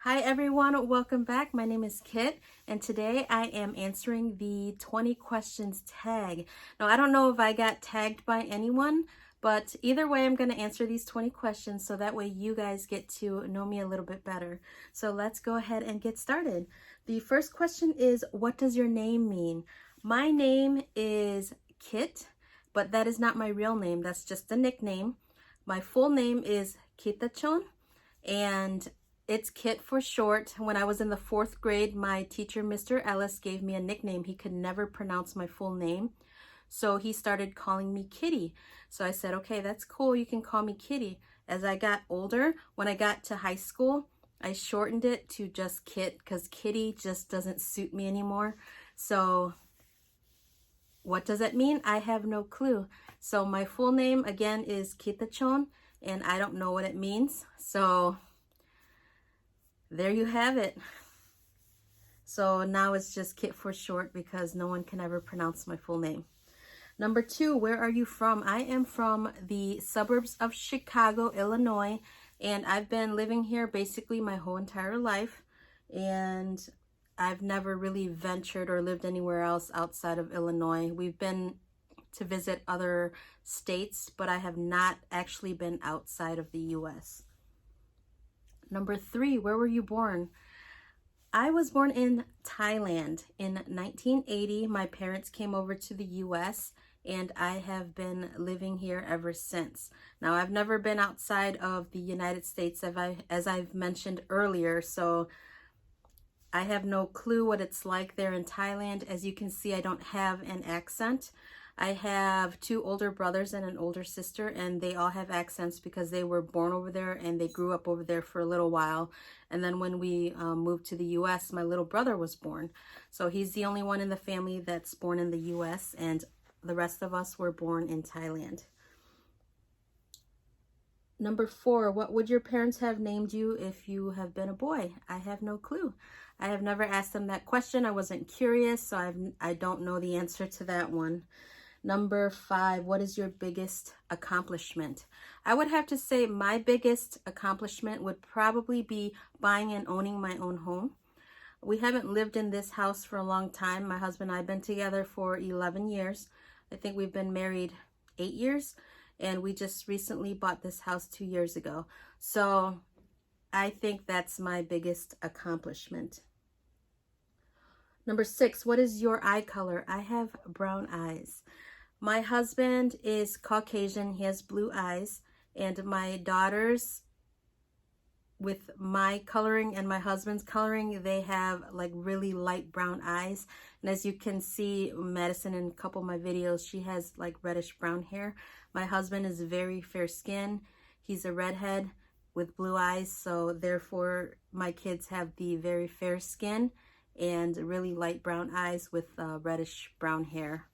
Hi everyone, welcome back. My name is Kit and today I am answering the 20 questions tag. Now I don't know if I got tagged by anyone, but either way I'm going to answer these 20 questions so that way you guys get to know me a little bit better. So let's go ahead and get started. The first question is, what does your name mean? My name is Kit, but that is not my real name. That's just a nickname. My full name is Kitachon, and it's Kit for short. When I was in the 4th grade, my teacher, Mr. Ellis, gave me a nickname. He could never pronounce my full name, so he started calling me Kitty. So I said, okay, that's cool. You can call me Kitty. As I got older, when I got to high school, I shortened it to just Kit because Kitty just doesn't suit me anymore. So what does it mean? I have no clue. So my full name, again, is Kitachon, and I don't know what it means. So there you have it. So now it's just Kit for short because no one can ever pronounce my full name. Number 2, where are you from? I am from the suburbs of Chicago, Illinois, and I've been living here basically my whole entire life, and I've never really ventured or lived anywhere else outside of Illinois. We've been to visit other states, but I have not actually been outside of the US. Number 3, where were you born? I was born in Thailand in 1980. My parents came over to the US and I have been living here ever since. Now, I've never been outside of the United States as I've mentioned earlier, so I have no clue what it's like there in Thailand. As you can see, I don't have an accent. I have 2 older brothers and an older sister, and they all have accents because they were born over there and they grew up over there for a little while. And then when we moved to the US, my little brother was born. So he's the only one in the family that's born in the US, and the rest of us were born in Thailand. Number 4, what would your parents have named you if you have been a boy? I have no clue. I have never asked them that question. I wasn't curious, so I don't know the answer to that one. Number 5, what is your biggest accomplishment? I would have to say my biggest accomplishment would probably be buying and owning my own home. We haven't lived in this house for a long time. My husband and I have been together for 11 years. I think we've been married 8 years, and we just recently bought this house 2 years ago. So I think that's my biggest accomplishment. Number 6, what is your eye color? I have brown eyes. My husband is Caucasian. He has blue eyes, and my daughters, with my coloring and my husband's coloring, they have like really light brown eyes. And as you can see, Madison, in a couple of my videos, she has like reddish brown hair. My husband is very fair skin. He's a redhead with blue eyes, so therefore my kids have the very fair skin and really light brown eyes with reddish brown hair.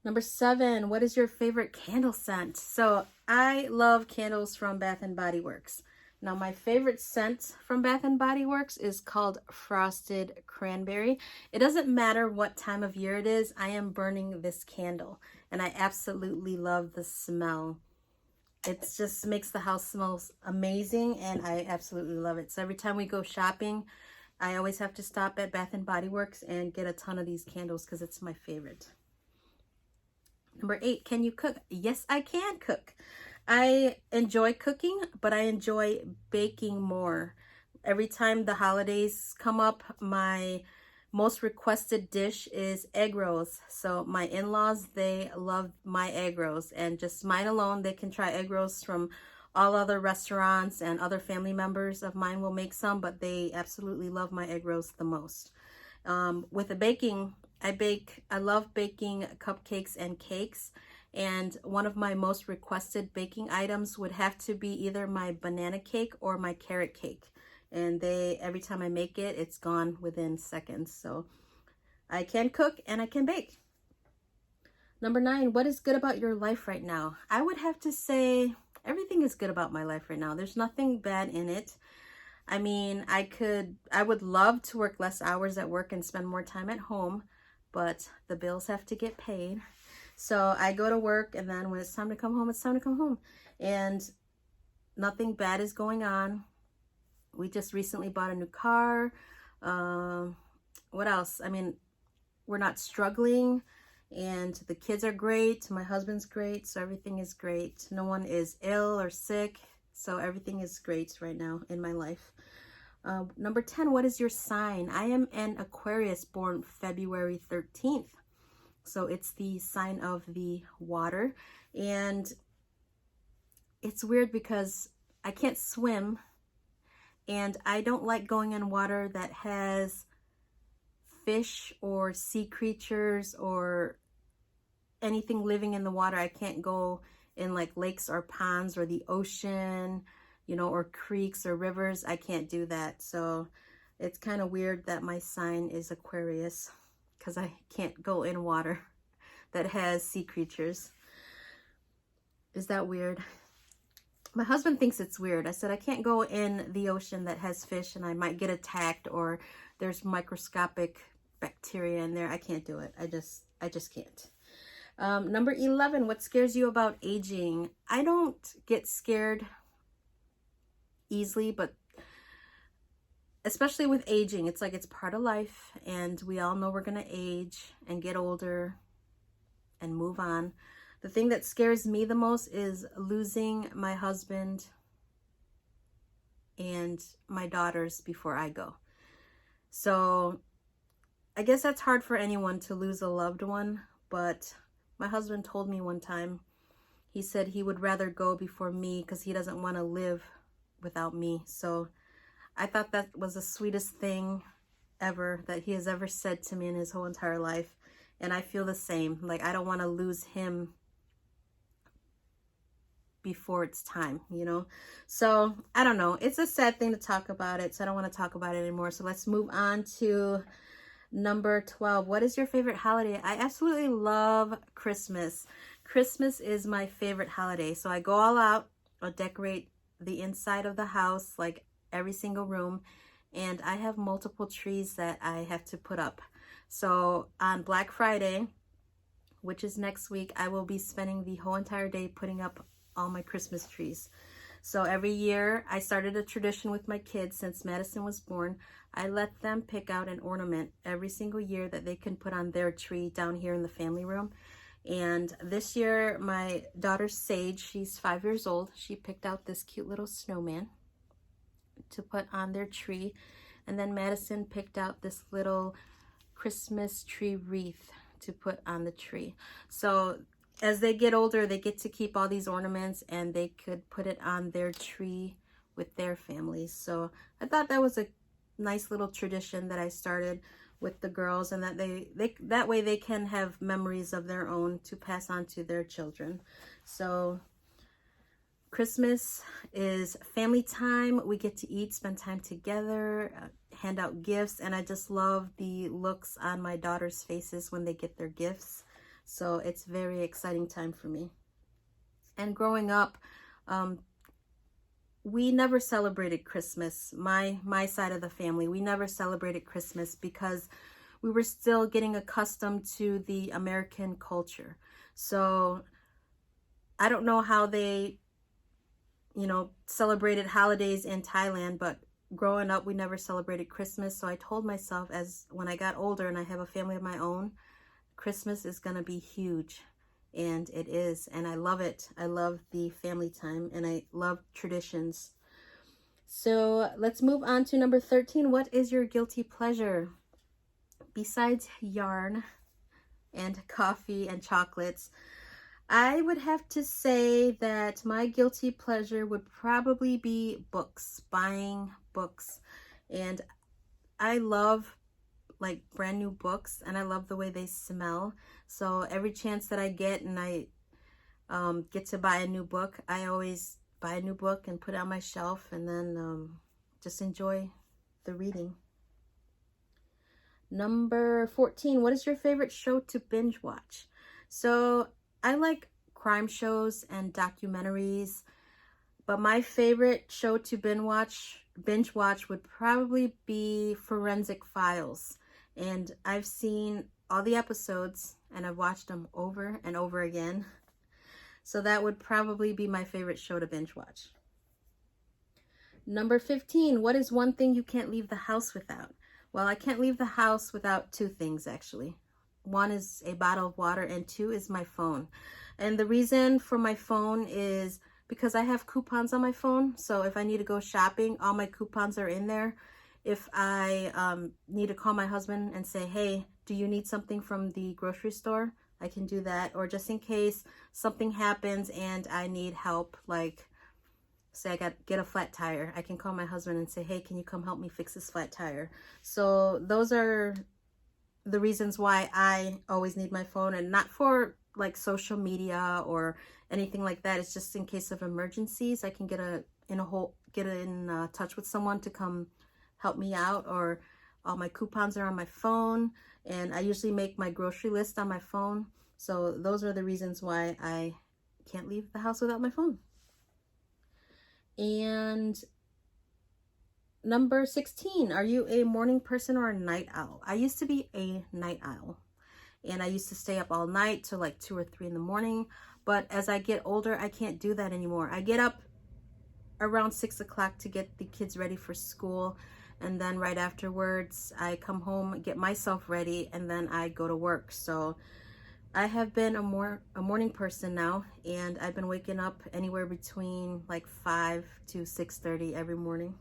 Number 7, what is your favorite candle scent? So I love candles from Bath & Body Works. Now my favorite scent from Bath & Body Works is called Frosted Cranberry. It doesn't matter what time of year it is, I am burning this candle, and I absolutely love the smell. It just makes the house smell amazing, and I absolutely love it. So every time we go shopping, I always have to stop at Bath & Body Works and get a ton of these candles because it's my favorite. Number 8, can you cook? Yes, I can cook. I enjoy cooking, but I enjoy baking more. Every time the holidays come up, my most requested dish is egg rolls. So my in-laws, they love my egg rolls, and just mine alone. They can try egg rolls from all other restaurants, and other family members of mine will make some, but they absolutely love my egg rolls the most. With the baking, I love baking cupcakes and cakes, and one of my most requested baking items would have to be either my banana cake or my carrot cake. And every time I make it, it's gone within seconds. So I can cook and I can bake. Number 9, what is good about your life right now? I would have to say everything is good about my life right now. There's nothing bad in it. I mean, I would love to work less hours at work and spend more time at home, but the bills have to get paid. So I go to work, and then when it's time to come home, it's time to come home. And nothing bad is going on. We just recently bought a new car. What else? I mean, we're not struggling, and the kids are great. My husband's great, so everything is great. No one is ill or sick, so everything is great right now in my life. Number 10, what is your sign? I am an Aquarius, born February 13th. So it's the sign of the water. And it's weird because I can't swim, and I don't like going in water that has fish or sea creatures or anything living in the water. I can't go in like lakes or ponds or the ocean, you know, or creeks or rivers. I can't do that. So it's kind of weird that my sign is Aquarius, because I can't go in water that has sea creatures. Is that weird? My husband thinks it's weird. I said I can't go in the ocean that has fish and I might get attacked, or there's microscopic bacteria in there. I can't do it. I just can't. Number 11, what scares you about aging? I don't get scared easily, but especially with aging, it's like it's part of life, and we all know we're going to age and get older and move on. The thing that scares me the most is losing my husband and my daughters before I go. So I guess that's hard for anyone to lose a loved one, but my husband told me one time, he said he would rather go before me because he doesn't want to live without me. So I thought that was the sweetest thing ever that he has ever said to me in his whole entire life. And I feel the same. Like, I don't want to lose him before it's time, you know? So I don't know. It's a sad thing to talk about it, so I don't want to talk about it anymore. So let's move on to number 12. What is your favorite holiday? I absolutely love Christmas. Christmas is my favorite holiday. So I go all out. I'll decorate the inside of the house, like every single room. And I have multiple trees that I have to put up. So on Black Friday, which is next week, I will be spending the whole entire day putting up all my Christmas trees. So every year, I started a tradition with my kids since Madison was born. I let them pick out an ornament every single year that they can put on their tree down here in the family room. And this year, my daughter Sage, she's 5 years old, she picked out this cute little snowman to put on their tree. And then Madison picked out this little Christmas tree wreath to put on the tree. So as they get older, they get to keep all these ornaments, and they could put it on their tree with their families. So I thought that was a nice little tradition that I started with the girls, and that that way they can have memories of their own to pass on to their children. So Christmas is family time. We get to eat, spend time together, hand out gifts, and I just love the looks on my daughter's faces when they get their gifts. So it's very exciting time for me. And growing up, we never celebrated Christmas. My side of the family, we never celebrated Christmas because we were still getting accustomed to the American culture. So I don't know how they, you know, celebrated holidays in Thailand, but growing up, we never celebrated Christmas. So I told myself, as when I got older and I have a family of my own, Christmas is going to be huge, and it is, and I love it. I love the family time, and I love traditions. So let's move on to number 13. What is your guilty pleasure? Besides yarn and coffee and chocolates, I would have to say that my guilty pleasure would probably be books, buying books. And I love like brand new books, and I love the way they smell. So every chance that I get and I get to buy a new book, I always buy a new book and put it on my shelf, and then just enjoy the reading. Number 14, what is your favorite show to binge watch? So I like crime shows and documentaries, but my favorite show to binge watch would probably be Forensic Files. And I've seen all the episodes, and I've watched them over and over again. So that would probably be my favorite show to binge watch. Number 15, what is one thing you can't leave the house without? Well, I can't leave the house without two things, actually. One is a bottle of water, and two is my phone. And the reason for my phone is because I have coupons on my phone. So if I need to go shopping, all my coupons are in there. If I need to call my husband and say, hey, do you need something from the grocery store? I can do that. Or just in case something happens and I need help, like say I get a flat tire, I can call my husband and say, hey, can you come help me fix this flat tire? So those are the reasons why I always need my phone, and not for like social media or anything like that. It's just in case of emergencies. I can get in touch with someone to come help me out, or all my coupons are on my phone, and I usually make my grocery list on my phone. So those are the reasons why I can't leave the house without my phone. And number 16, are you a morning person or a night owl? I used to be a night owl, and I used to stay up all night till like 2 or 3 in the morning. But as I get older, I can't do that anymore. I get up around 6 o'clock to get the kids ready for school, and then right afterwards I come home, get myself ready, and then I go to work. So I have been a morning person now, and I've been waking up anywhere between like 5 to 6:30 every morning.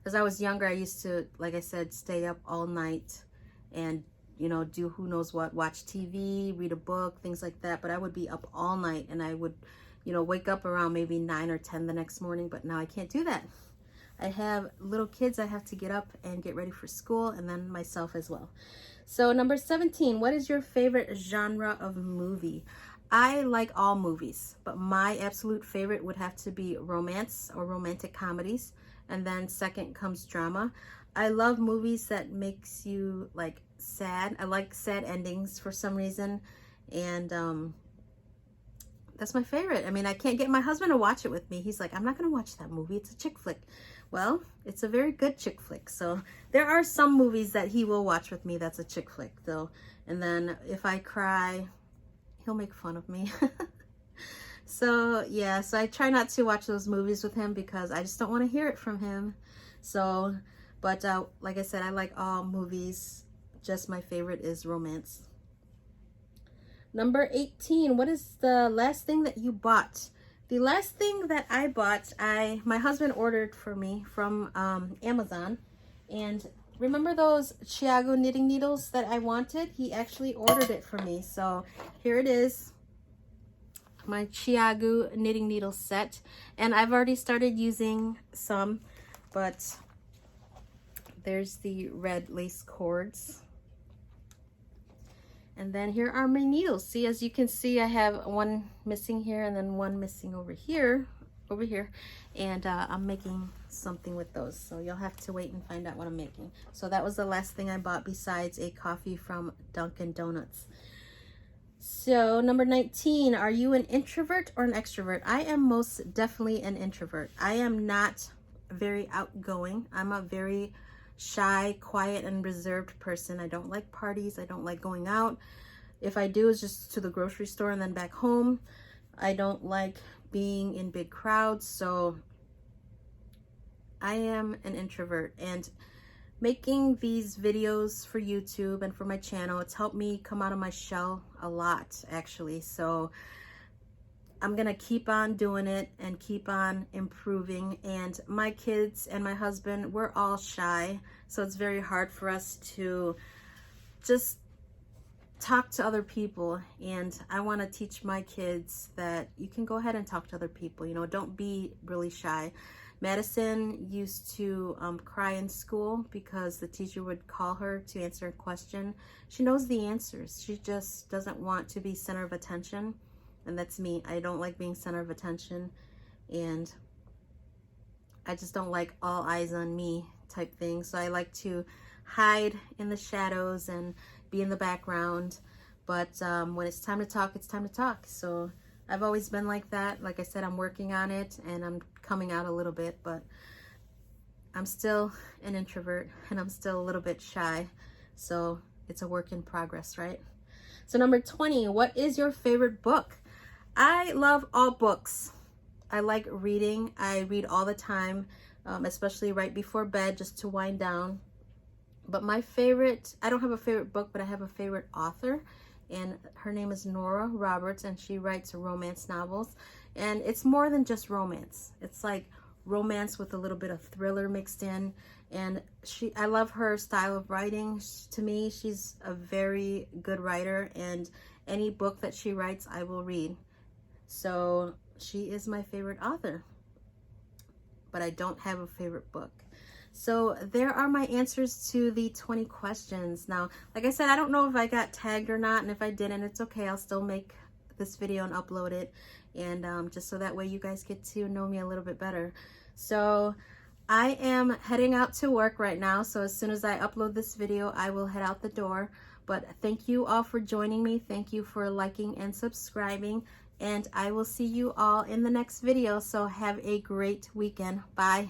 As I was younger, I used to, like I said, stay up all night and, you know, do who knows what, watch TV, read a book, things like that. But I would be up all night, and I would, you know, wake up around maybe 9 or 10 the next morning. But now I can't do that. I have little kids. I have to get up and get ready for school, and then myself as well. So number 17, what is your favorite genre of movie? I like all movies, but my absolute favorite would have to be romance or romantic comedies. And then second comes drama. I love movies that makes you like sad. I like sad endings for some reason. And that's my favorite. I mean, I can't get my husband to watch it with me. He's like, I'm not going to watch that movie. It's a chick flick. Well, it's a very good chick flick. So there are some movies that he will watch with me that's a chick flick though. And then if I cry, he'll make fun of me. So yeah, so I try not to watch those movies with him because I just don't want to hear it from him. So, but like I said, I like all movies. Just my favorite is romance. Number 18, what is the last thing that you bought? The last thing that I bought, my husband ordered for me from Amazon. And remember those Chiago knitting needles that I wanted? He actually ordered it for me. So here it is, my Chiago knitting needle set. And I've already started using some, but there's the red lace cords. And then here are my needles. See, as you can see, I have one missing here and then one missing over here. And I'm making something with those. So you'll have to wait and find out what I'm making. So that was the last thing I bought besides a coffee from Dunkin' Donuts. So number 19, are you an introvert or an extrovert? I am most definitely an introvert. I am not very outgoing. I'm a very shy, quiet, and reserved person. I don't like parties. I don't like going out. If I do, it's just to the grocery store and then back home. I don't like being in big crowds. So I am an introvert, and making these videos for YouTube and for my channel, it's helped me come out of my shell a lot, actually. So I'm gonna keep on doing it and keep on improving. And my kids and my husband, we're all shy, so it's very hard for us to just talk to other people. And I want to teach my kids that you can go ahead and talk to other people, you know, don't be really shy. Madison used to cry in school because the teacher would call her to answer a question. She knows the answers, she just doesn't want to be center of attention. And that's me. I don't like being center of attention, and I just don't like all eyes on me type thing. So I like to hide in the shadows and be in the background. But when it's time to talk, it's time to talk. So I've always been like that. Like I said, I'm working on it and I'm coming out a little bit, but I'm still an introvert and I'm still a little bit shy. So it's a work in progress, right? So number 20, what is your favorite book? I love all books. I like reading. I read all the time, especially right before bed just to wind down. But my favorite, I don't have a favorite book, but I have a favorite author, and her name is Nora Roberts, and she writes romance novels. And it's more than just romance. It's like romance with a little bit of thriller mixed in. And I love her style of writing. To me, she's a very good writer, and any book that she writes, I will read. So she is my favorite author, but I don't have a favorite book. So there are my answers to the 20 questions. Now, like I said, I don't know if I got tagged or not, and if I didn't, it's okay. I'll still make this video and upload it, and just so that way you guys get to know me a little bit better. So I am heading out to work right now, so as soon as I upload this video, I will head out the door. But thank you all for joining me. Thank you for liking and subscribing, and I will see you all in the next video. So have a great weekend. Bye.